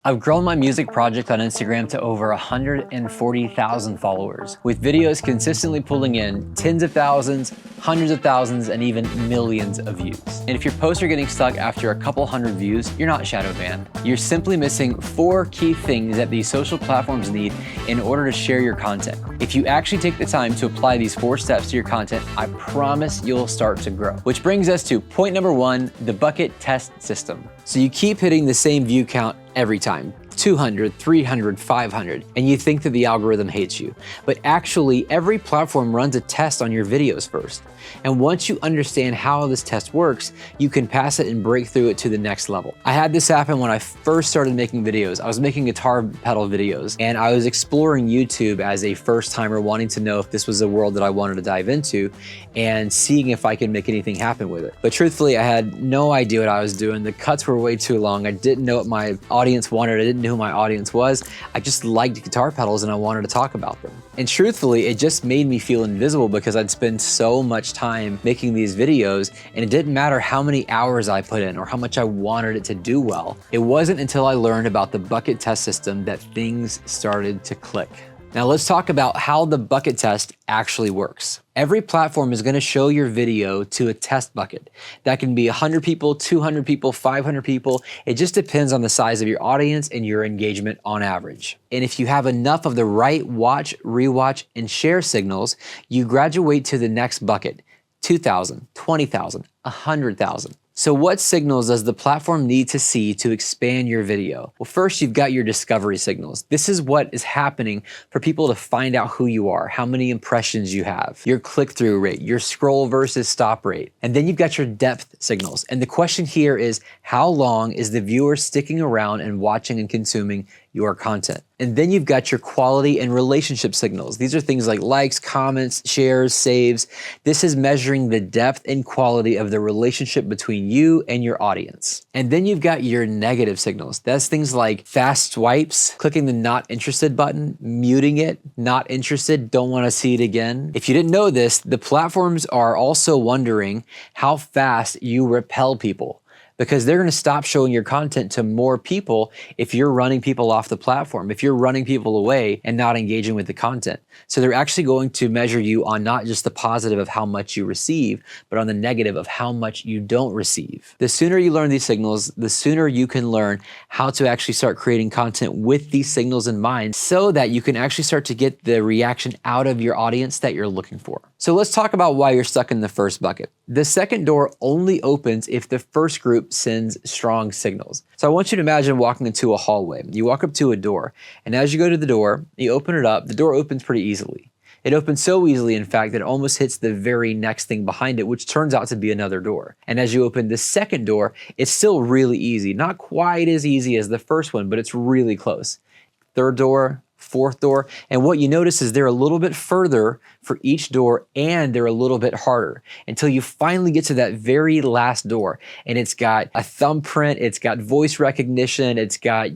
I've grown my music project on Instagram to over 140,000 followers, with videos consistently pulling in tens of thousands, hundreds of thousands, and even millions of views. And if your posts are getting stuck after a couple hundred views, you're not shadow banned. You're simply missing 4 key things that these social platforms need in order to share your content. If you actually take the time to apply these 4 steps to your content, I promise you'll start to grow. Which brings us to point number 1, the bucket test system. So you keep hitting the same view count every time. 200, 300, 500, and you think that the algorithm hates you. But actually, every platform runs a test on your videos first. And once you understand how this test works, you can pass it and break through it to the next level. I had this happen when I first started making videos. I was making guitar pedal videos, and I was exploring YouTube as a first timer, wanting to know if this was a world that I wanted to dive into and seeing if I could make anything happen with it. But truthfully, I had no idea what I was doing. The cuts were way too long. I didn't know what my audience wanted. I didn't know who my audience was. I just liked guitar pedals and I wanted to talk about them. And truthfully, it just made me feel invisible because I'd spend so much time making these videos, and it didn't matter how many hours I put in or how much I wanted it to do well. It wasn't until I learned about the bucket test system that things started to click. Now let's talk about how the bucket test actually works. Every platform is going to show your video to a test bucket. That can be 100 people, 200 people, 500 people. It just depends on the size of your audience and your engagement on average. And if you have enough of the right watch, rewatch, and share signals, you graduate to the next bucket, 2,000, 20,000, 100,000. So what signals does the platform need to see to expand your video? Well, first, you've got your discovery signals. This is what is happening for people to find out who you are, how many impressions you have, your click-through rate, your scroll versus stop rate. And then you've got your depth signals. And the question here is, how long is the viewer sticking around and watching and consuming your content? And then you've got your quality and relationship signals. These are things like likes, comments, shares, saves. This is measuring the depth and quality of the relationship between you and your audience. And then you've got your negative signals. That's things like fast swipes, clicking the not interested button, muting it, not interested, don't want to see it again. If you didn't know this, the platforms are also wondering how fast you repel people, because they're going to stop showing your content to more people if you're running people off the platform, if you're running people away and not engaging with the content. So they're actually going to measure you on not just the positive of how much you receive, but on the negative of how much you don't receive. The sooner you learn these signals, the sooner you can learn how to actually start creating content with these signals in mind so that you can actually start to get the reaction out of your audience that you're looking for. So let's talk about why you're stuck in the first bucket. The second door only opens if the first group sends strong signals. So I want you to imagine walking into a hallway. You walk up to a door, and as you go to the door, you open it up, the door opens pretty easily. It opens so easily, in fact, that it almost hits the very next thing behind it, which turns out to be another door. And as you open the second door, it's still really easy. Not quite as easy as the first one, but it's really close. Third door, fourth door, and what you notice is they're a little bit further for each door and they're a little bit harder until you finally get to that very last door, and it's got a thumbprint, it's got voice recognition, it's got,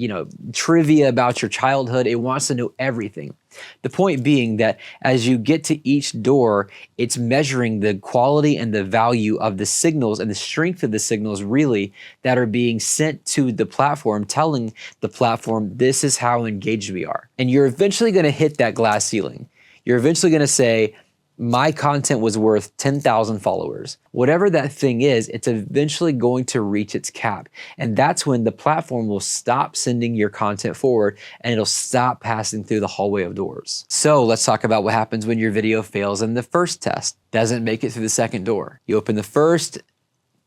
trivia about your childhood. It wants to know everything. The point being that as you get to each door, it's measuring the quality and the value of the signals and the strength of the signals really that are being sent to the platform, telling the platform this is how engaged we are. And you're eventually going to hit that glass ceiling. You're eventually going to say, my content was worth 10,000 followers. Whatever that thing is, it's eventually going to reach its cap. And that's when the platform will stop sending your content forward and it'll stop passing through the hallway of doors. So let's talk about what happens when your video fails in the first test, doesn't make it through the second door. You open the first,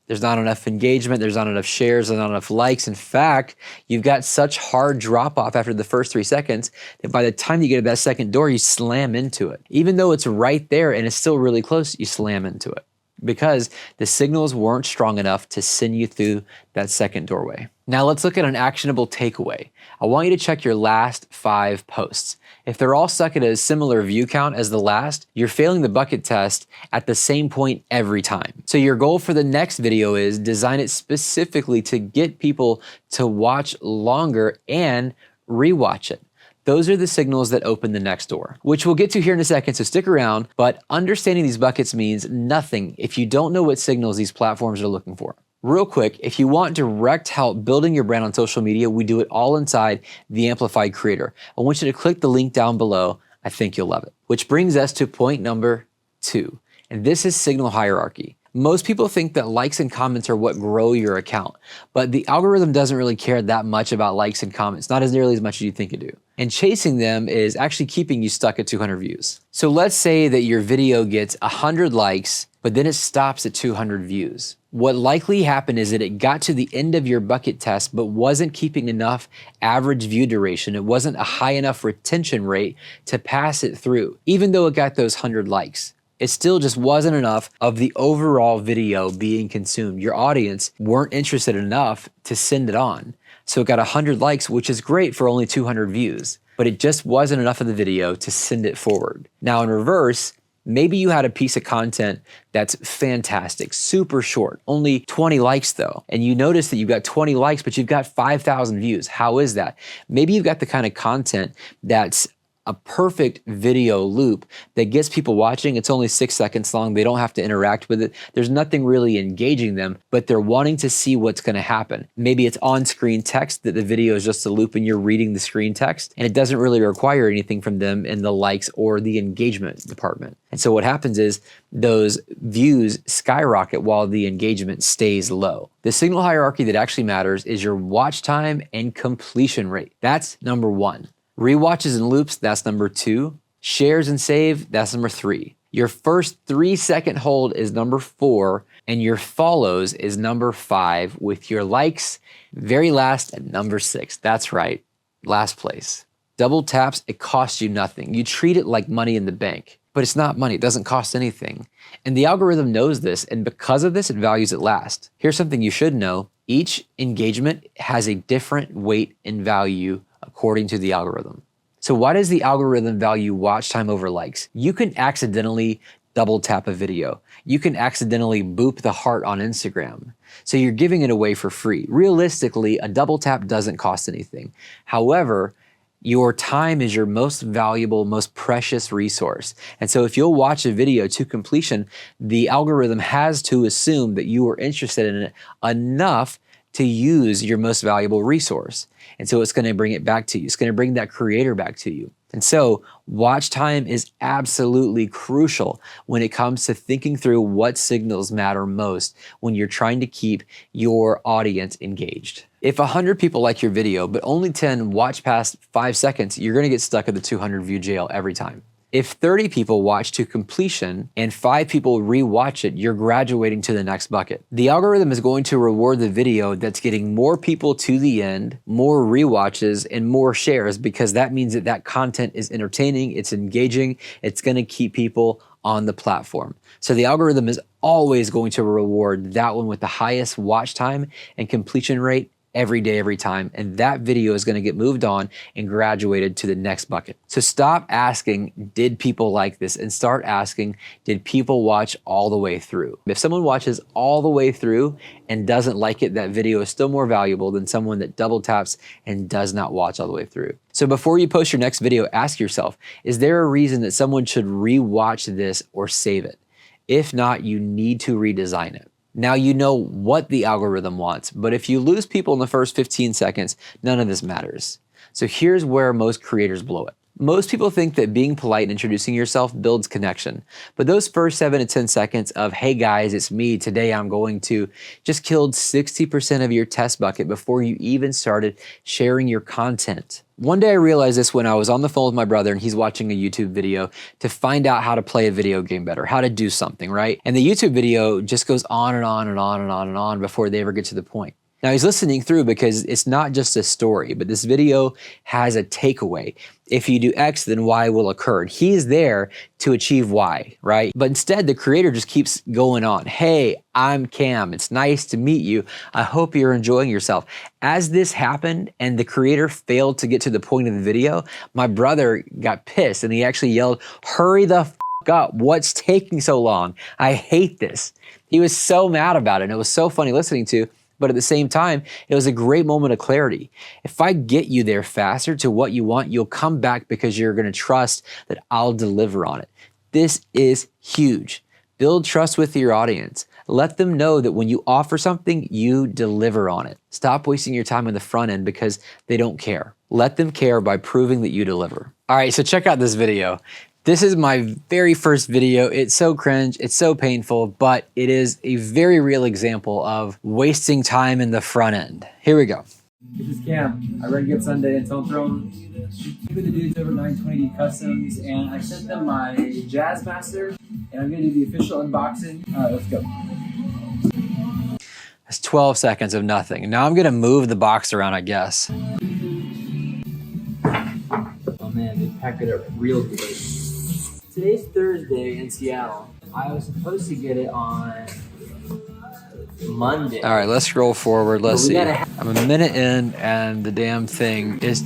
there's not enough engagement, there's not enough shares, there's not enough likes. In fact, you've got such hard drop off after the first 3 seconds that by the time you get to that second door, you slam into it. Even though it's right there and it's still really close, you slam into it because the signals weren't strong enough to send you through that second doorway. Now let's look at an actionable takeaway. I want you to check your last 5 posts. If they're all stuck at a similar view count as the last, you're failing the bucket test at the same point every time. So your goal for the next video is design it specifically to get people to watch longer and rewatch it. Those are the signals that open the next door, which we'll get to here in a second, so stick around. But understanding these buckets means nothing if you don't know what signals these platforms are looking for. Real quick, if you want direct help building your brand on social media, we do it all inside the Amplified Creator. I want you to click the link down below. I think you'll love it. Which brings us to point number 2, and this is signal hierarchy. Most people think that likes and comments are what grow your account, but the algorithm doesn't really care that much about likes and comments, not as nearly as much as you think it do. And chasing them is actually keeping you stuck at 200 views. So let's say that your video gets 100 likes, but then it stops at 200 views. What likely happened is that it got to the end of your bucket test, but wasn't keeping enough average view duration. It wasn't a high enough retention rate to pass it through, even though it got those 100 likes. It still just wasn't enough of the overall video being consumed. Your audience weren't interested enough to send it on. So it got 100 likes, which is great for only 200 views, but it just wasn't enough of the video to send it forward. Now in reverse, maybe you had a piece of content that's fantastic, super short, only 20 likes though, and you notice that you've got 20 likes, but you've got 5,000 views. How is that? Maybe you've got the kind of content that's a perfect video loop that gets people watching. It's only 6 seconds long. They don't have to interact with it. There's nothing really engaging them, but they're wanting to see what's going to happen. Maybe it's on-screen text that the video is just a loop and you're reading the screen text, and it doesn't really require anything from them in the likes or the engagement department. And so what happens is those views skyrocket while the engagement stays low. The signal hierarchy that actually matters is your watch time and completion rate. That's number 1. Rewatches and loops, that's number 2. Shares and save, that's number 3. Your first 3-second hold is number 4, and your follows is number 5, with your likes very last at number 6. That's right, last place. Double taps, it costs you nothing. You treat it like money in the bank, but it's not money. It doesn't cost anything. And the algorithm knows this, and because of this, it values it last. Here's something you should know. Each engagement has a different weight and value according to the algorithm. So why does the algorithm value watch time over likes? You can accidentally double tap a video. You can accidentally boop the heart on Instagram. So you're giving it away for free. Realistically, a double tap doesn't cost anything. However, your time is your most valuable, most precious resource. And so if you'll watch a video to completion, the algorithm has to assume that you are interested in it enough to use your most valuable resource. And so it's going to bring it back to you. It's going to bring that creator back to you. And so watch time is absolutely crucial when it comes to thinking through what signals matter most when you're trying to keep your audience engaged. If 100 people like your video, but only 10 watch past 5 seconds, you're going to get stuck at the 200 view jail every time. If 30 people watch to completion and 5 people rewatch it, you're graduating to the next bucket. The algorithm is going to reward the video that's getting more people to the end, more rewatches, and more shares, because that means that that content is entertaining, it's engaging, it's going to keep people on the platform. So the algorithm is always going to reward that one with the highest watch time and completion rate every day, every time, and that video is going to get moved on and graduated to the next bucket. So stop asking, did people like this? And start asking, did people watch all the way through? If someone watches all the way through and doesn't like it, that video is still more valuable than someone that double taps and does not watch all the way through. So before you post your next video, ask yourself, is there a reason that someone should rewatch this or save it? If not, you need to redesign it. Now you know what the algorithm wants, but if you lose people in the first 15 seconds, none of this matters. So here's where most creators blow it. Most people think that being polite and introducing yourself builds connection, but those first 7 to 10 seconds of, hey guys, it's me, today I'm going to, just killed 60% of your test bucket before you even started sharing your content. One day I realized this when I was on the phone with my brother and he's watching a YouTube video to find out how to play a video game better, how to do something, right? And the YouTube video just goes on and on and on and on and on before they ever get to the point. Now he's listening through because it's not just a story, but this video has a takeaway. If you do X, then Y will occur. And he's there to achieve Y, right? But instead, the creator just keeps going on. Hey, I'm Cam. It's nice to meet you. I hope you're enjoying yourself. As this happened and the creator failed to get to the point of the video, my brother got pissed and he actually yelled, hurry the f up. What's taking so long? I hate this. He was so mad about it and it was so funny listening to. But at the same time, it was a great moment of clarity. If I get you there faster to what you want, you'll come back because you're going to trust that I'll deliver on it. This is huge. Build trust with your audience. Let them know that when you offer something, you deliver on it. Stop wasting your time on the front end because they don't care. Let them care by proving that you deliver. All right, so check out this video. This is my very first video. It's so cringe, it's so painful, but it is a very real example of wasting time in the front end. Here we go. This is Cam. I run Gift Sunday and Tone Throne. With the dudes over 920D Customs, and I sent them my Jazzmaster, and I'm gonna do the official unboxing. All right, let's go. That's 12 seconds of nothing. Now I'm gonna move the box around, I guess. Oh man, they packed it up real good. Today's Thursday in Seattle. I was supposed to get it on Monday. All right, let's scroll forward. Let's see. I'm a minute in and the damn thing is,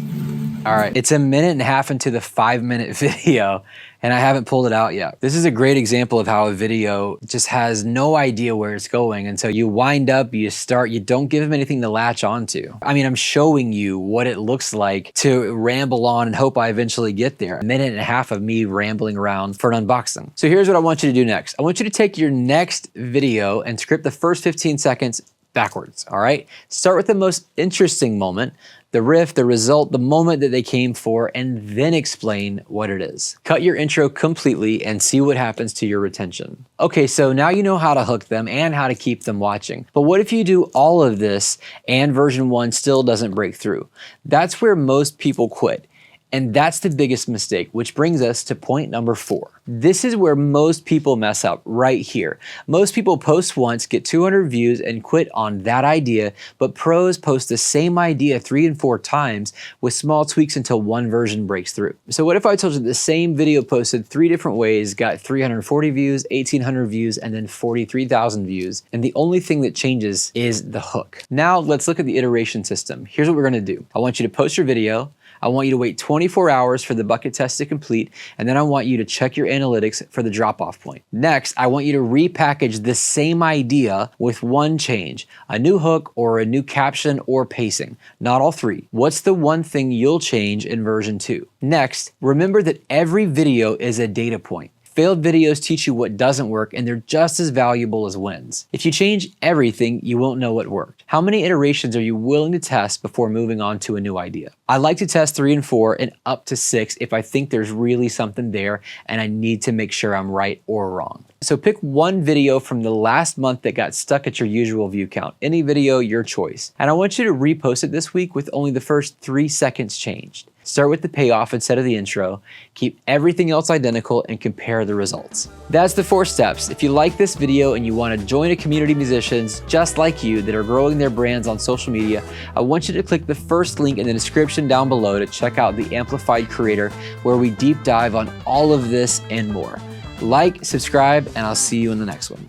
all right, it's a minute and a half into the 5-minute video and I haven't pulled it out yet. This is a great example of how a video just has no idea where it's going. And so you wind up, you start, you don't give them anything to latch onto. I mean, I'm showing you what it looks like to ramble on and hope I eventually get there. A minute and a half of me rambling around for an unboxing. So here's what I want you to do next. I want you to take your next video and script the first 15 seconds backwards, all right? Start with the most interesting moment, the riff, the result, the moment that they came for, and then explain what it is. Cut your intro completely and see what happens to your retention. Okay, so now you know how to hook them and how to keep them watching. But what if you do all of this and version 1 still doesn't break through? That's where most people quit. And that's the biggest mistake, which brings us to point number 4. This is where most people mess up, right here. Most people post once, get 200 views, and quit on that idea, but pros post the same idea 3 and 4 times with small tweaks until one version breaks through. So what if I told you the same video posted 3 different ways, got 340 views, 1,800 views, and then 43,000 views, and the only thing that changes is the hook. Now let's look at the iteration system. Here's what we're gonna do. I want you to post your video, I want you to wait 24 hours for the bucket test to complete, and then I want you to check your analytics for the drop-off point. Next, I want you to repackage the same idea with one change, a new hook or a new caption or pacing, not all 3. What's the one thing you'll change in version 2? Next, remember that every video is a data point. Failed videos teach you what doesn't work, and they're just as valuable as wins. If you change everything, you won't know what worked. How many iterations are you willing to test before moving on to a new idea? I like to test 3 and 4 and up to 6 if I think there's really something there and I need to make sure I'm right or wrong. So pick one video from the last month that got stuck at your usual view count. Any video, your choice. And I want you to repost it this week with only the first 3 seconds changed. Start with the payoff instead of the intro, keep everything else identical, and compare the results. That's the 4 steps. If you like this video and you want to join a community of musicians just like you that are growing their brands on social media, I want you to click the first link in the description down below to check out the Amplified Creator, where we deep dive on all of this and more. Like, subscribe, and I'll see you in the next one.